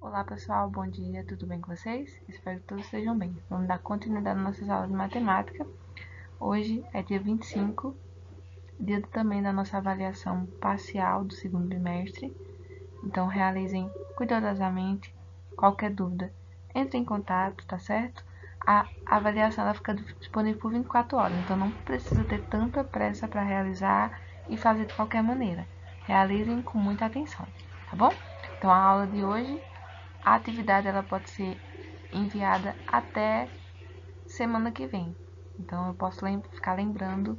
Olá pessoal, bom dia, tudo bem com vocês? Espero que todos estejam bem. Vamos dar continuidade nas nossas aulas de matemática. Hoje é dia 25, dia também da nossa avaliação parcial do segundo bimestre. Então realizem cuidadosamente. Qualquer dúvida, entre em contato, tá certo? A avaliação ela fica disponível por 24 horas, então não precisa ter tanta pressa para realizar e fazer de qualquer maneira. Realizem com muita atenção, tá bom? Então a aula de hoje, a atividade ela pode ser enviada até semana que vem. Então eu posso ficar lembrando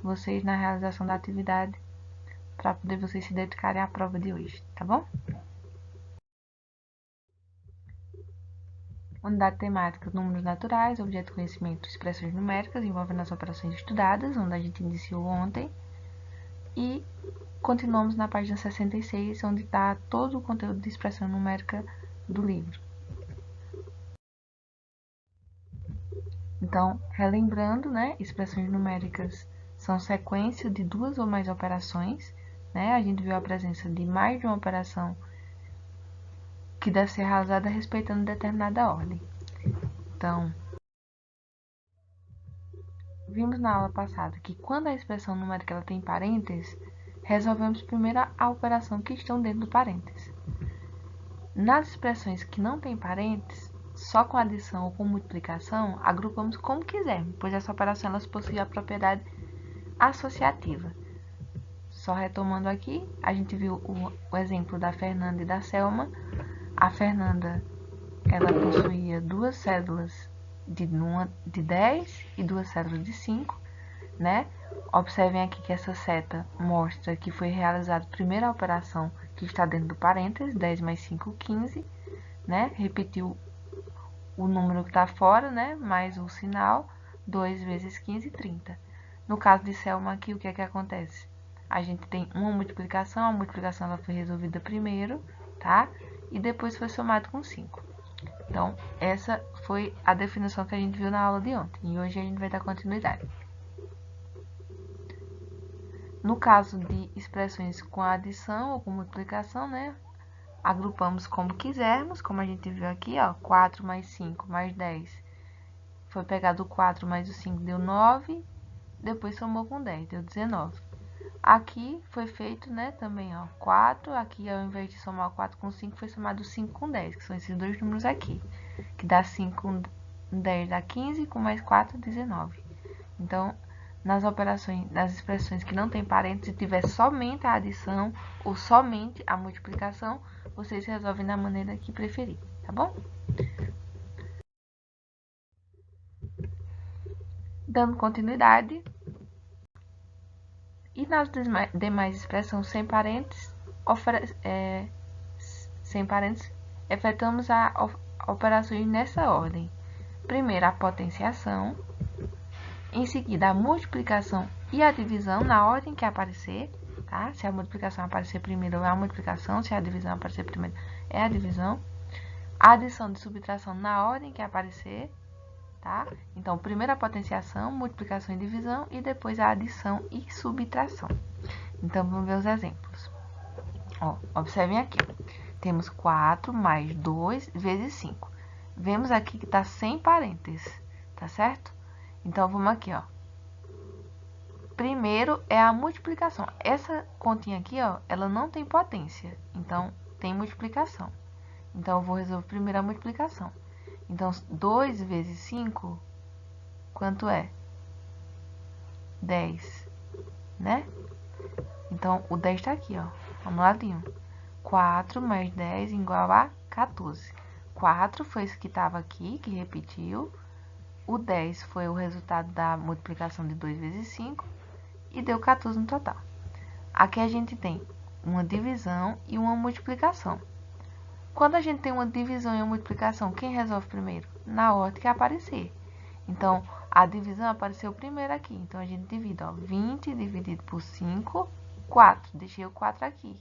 vocês na realização da atividade para poder vocês se dedicarem à prova de hoje, tá bom? Unidade temática, números naturais, objeto de conhecimento, expressões numéricas envolvendo as operações estudadas, onde a gente iniciou ontem. E continuamos na página 66, onde está todo o conteúdo de expressão numérica do livro. Então, relembrando, né, expressões numéricas são sequência de duas ou mais operações, né? A gente viu a presença de mais de uma operação que deve ser realizada respeitando determinada ordem. Então, vimos na aula passada que quando a expressão numérica ela tem parênteses, resolvemos primeiro a operação que estão dentro do parênteses. Nas expressões que não têm parênteses, só com adição ou com multiplicação, agrupamos como quisermos, pois essa operação elas possui a propriedade associativa. Só retomando aqui, a gente viu o exemplo da Fernanda e da Selma. A Fernanda ela possuía duas cédulas de 10 e duas cédulas de 5, né? Observem aqui que essa seta mostra que foi realizada a primeira operação que está dentro do parênteses, 10 mais 5, 15, né? Repetiu o número que está fora, né? Mais o sinal, 2 vezes 15, 30. No caso de Selma aqui, o que é que acontece? A gente tem uma multiplicação, a multiplicação ela foi resolvida primeiro, tá? E depois foi somado com 5. Então, essa foi a definição que a gente viu na aula de ontem. E hoje a gente vai dar continuidade. No caso de expressões com adição ou com multiplicação, né? Agrupamos como quisermos, como a gente viu aqui, ó. 4 mais 5 mais 10. Foi pegado o 4 mais o 5, deu 9. Depois somou com 10, deu 19. Aqui foi feito, né, também, ó, 4. Aqui, ao invés de somar o 4 com 5, foi somado o 5 com 10, que são esses dois números aqui. Que dá 5 com 10 dá 15, com mais 4, 19. Então, nas operações, nas expressões que não tem parênteses, se tiver somente a adição ou somente a multiplicação, vocês resolvem da maneira que preferir, tá bom? Dando continuidade, e nas demais expressões sem parênteses, efetuamos operações nessa ordem. Primeiro a potenciação, em seguida a multiplicação e a divisão na ordem que aparecer, tá? Se a multiplicação aparecer primeiro é a multiplicação, se a divisão aparecer primeiro é a divisão. A adição de subtração na ordem que aparecer, tá? Então, primeiro a potenciação, multiplicação e divisão e depois a adição e subtração. Então, vamos ver os exemplos. Ó, observem aqui. Temos 4 mais 2 vezes 5. Vemos aqui que está sem parênteses, tá certo? Então, vamos aqui, ó. Primeiro é a multiplicação. Essa continha aqui, ó, ela não tem potência, então tem multiplicação. Então, eu vou resolver primeiro a multiplicação. Então, 2 vezes 5, quanto é? 10, né? Então, o 10 está aqui, ó. Vamos lá, ladinho. 4 mais 10 igual a 14. 4 foi esse que estava aqui, que repetiu. O 10 foi o resultado da multiplicação de 2 vezes 5 e deu 14 no total. Aqui a gente tem uma divisão e uma multiplicação. Quando a gente tem uma divisão e uma multiplicação, quem resolve primeiro? Na ordem que aparecer. Então, a divisão apareceu primeiro aqui. Então, a gente divide, ó, 20 dividido por 5, 4. Deixei o 4 aqui.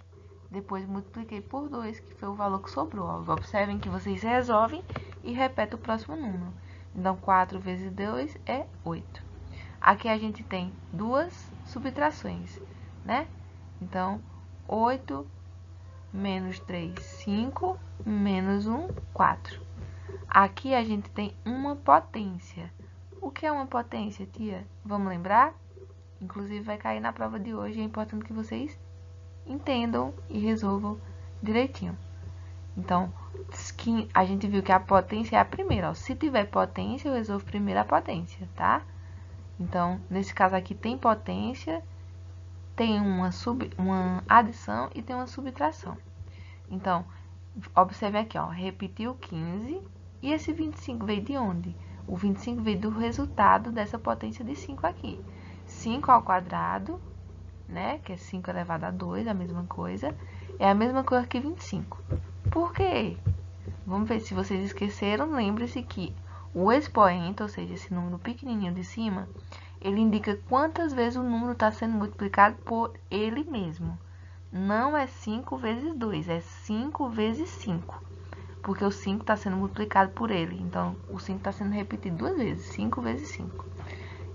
Depois, multipliquei por 2, que foi o valor que sobrou. Ó. Observem que vocês resolvem e repetem o próximo número. Então, 4 vezes 2 é 8. Aqui a gente tem duas subtrações, né? Então, 8 menos 3, 5, menos 1, 4. Aqui a gente tem uma potência. O que é uma potência, tia? Vamos lembrar? Inclusive vai cair na prova de hoje, é importante que vocês entendam e resolvam direitinho. Então, a gente viu que a potência é a primeira, ó. Se tiver potência, eu resolvo primeiro a potência, tá? Então, nesse caso aqui tem potência, tem uma adição e tem uma subtração. Então, observe aqui, ó, repetiu 15 e esse 25 veio de onde? O 25 veio do resultado dessa potência de 5 aqui. 5 ao quadrado, né, que é 5 elevado a 2, a mesma coisa, é a mesma coisa que 25. Por quê? Vamos ver, se vocês esqueceram, lembre-se que o expoente, ou seja, esse número pequenininho de cima, ele indica quantas vezes o número está sendo multiplicado por ele mesmo. Não é 5 vezes 2, é 5 vezes 5. Porque o 5 está sendo multiplicado por ele. Então, o 5 está sendo repetido duas vezes, 5 vezes 5.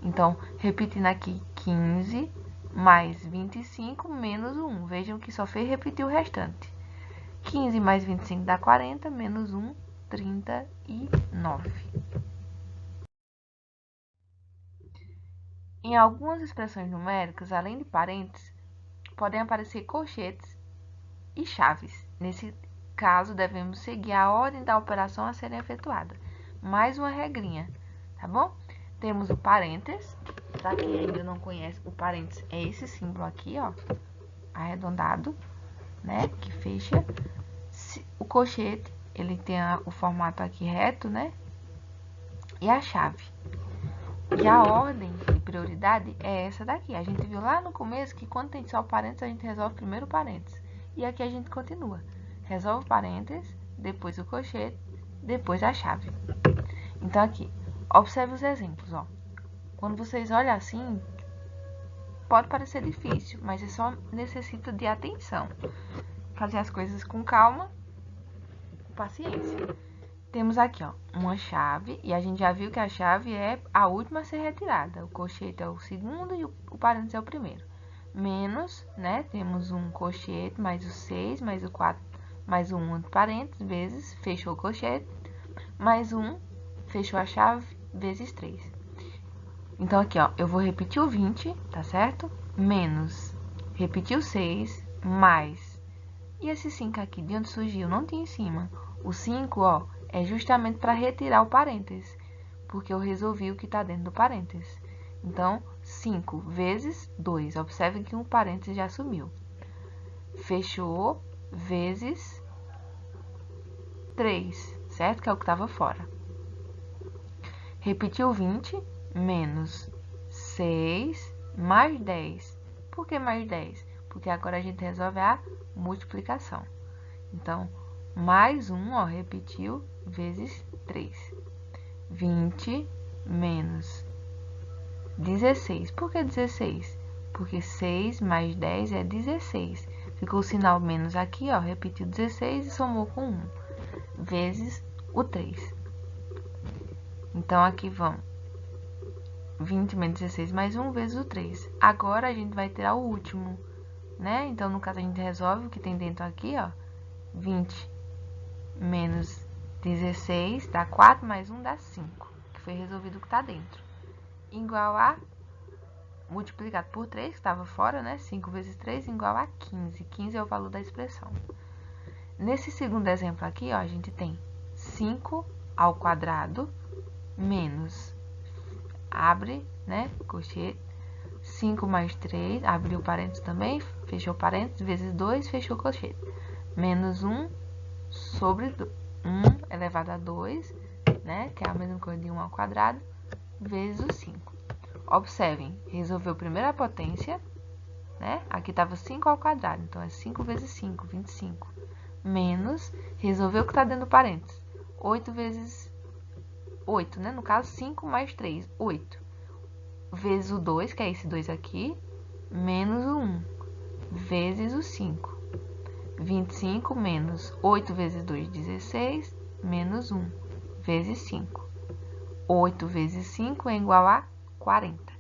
Então, repetindo aqui, 15 mais 25 menos 1. Vejam que só fez repetir o restante. 15 mais 25 dá 40, menos 1, 39. Em algumas expressões numéricas, além de parênteses, podem aparecer colchetes e chaves. Nesse caso, devemos seguir a ordem da operação a ser efetuada. Mais uma regrinha, tá bom? Temos o parênteses. Para quem ainda não conhece, o parênteses é esse símbolo aqui, ó, arredondado, né, que fecha. O colchete, ele tem o formato aqui reto, né, e a chave. E a ordem de prioridade é essa daqui. A gente viu lá no começo que quando tem só o parênteses, a gente resolve primeiro o parênteses. E aqui a gente continua. Resolve o parênteses, depois o colchete, depois a chave. Então, aqui, observe os exemplos, ó. Quando vocês olham assim, pode parecer difícil, mas só necessita de atenção. Fazer as coisas com calma, com paciência. Temos aqui, ó, uma chave, e a gente já viu que a chave é a última a ser retirada. O colchete é o segundo e o parênteses é o primeiro. Menos, né, temos um colchete, mais o 6, mais o 4, mais o 1 entre parênteses, vezes, fechou o colchete, mais 1, fechou a chave, vezes 3. Então, aqui, ó, eu vou repetir o 20, tá certo? Menos, repetir o 6, mais. E esse 5 aqui, de onde surgiu? Não tinha em cima. O 5, ó, é justamente para retirar o parênteses, porque eu resolvi o que está dentro do parênteses. Então, 5 vezes 2. Observe que um parênteses já sumiu. Fechou, vezes 3, certo? Que é o que estava fora. Repetiu 20, menos 6, mais 10. Por que mais 10? Porque agora a gente resolve a multiplicação. Então, mais 1, ó, repetiu, vezes 3. 20 menos 16. Por que 16? Porque 6 mais 10 é 16. Ficou o sinal menos aqui, ó, repetiu 16 e somou com 1, vezes o 3. Então, aqui vão 20 menos 16 mais 1 vezes o 3. Agora, a gente vai tirar o último, né? Então, no caso, a gente resolve o que tem dentro aqui, ó. 20 menos 16 dá 4, mais 1 dá 5, que foi resolvido o que está dentro. Igual a, multiplicado por 3, que estava fora, né? 5 vezes 3 igual a 15. 15 é o valor da expressão. Nesse segundo exemplo aqui, ó, a gente tem 5 ao quadrado menos, abre, né, colchete, 5 mais 3, abriu parênteses também, fechou parênteses, vezes 2, fechou colchete, menos 1 sobre 1 elevado a 2, né, que é a mesma coisa de 1 ao quadrado, vezes o 5. Observem, resolveu primeiro a potência, né, aqui estava 5 ao quadrado, então é 5 vezes 5, 25, menos, resolveu o que está dentro do parênteses, 8 vezes 8, né, no caso 5 mais 3, 8, vezes o 2, que é esse 2 aqui, menos o 1, vezes o 5. 25 menos 8 vezes 2, 16, menos 1, vezes 5. 8 vezes 5 é igual a 40.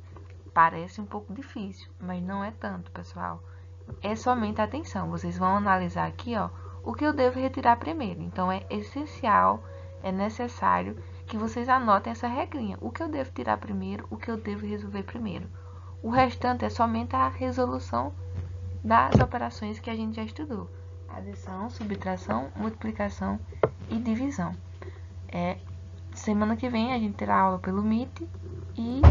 Parece um pouco difícil, mas não é tanto, pessoal. é somente atenção. Vocês vão analisar aqui, ó, o que eu devo retirar primeiro. Então, é essencial, é necessário que vocês anotem essa regrinha. O que eu devo tirar primeiro, o que eu devo resolver primeiro. O restante é somente a resolução das operações que a gente já estudou. Adição, subtração, multiplicação e divisão. Semana que vem a gente terá aula pelo Meet e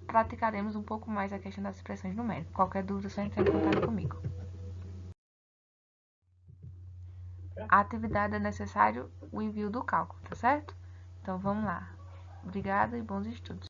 praticaremos um pouco mais a questão das expressões numéricas. Qualquer dúvida, só entrar em contato comigo. A atividade é necessário o envio do cálculo, tá certo? Então vamos lá. Obrigada e bons estudos.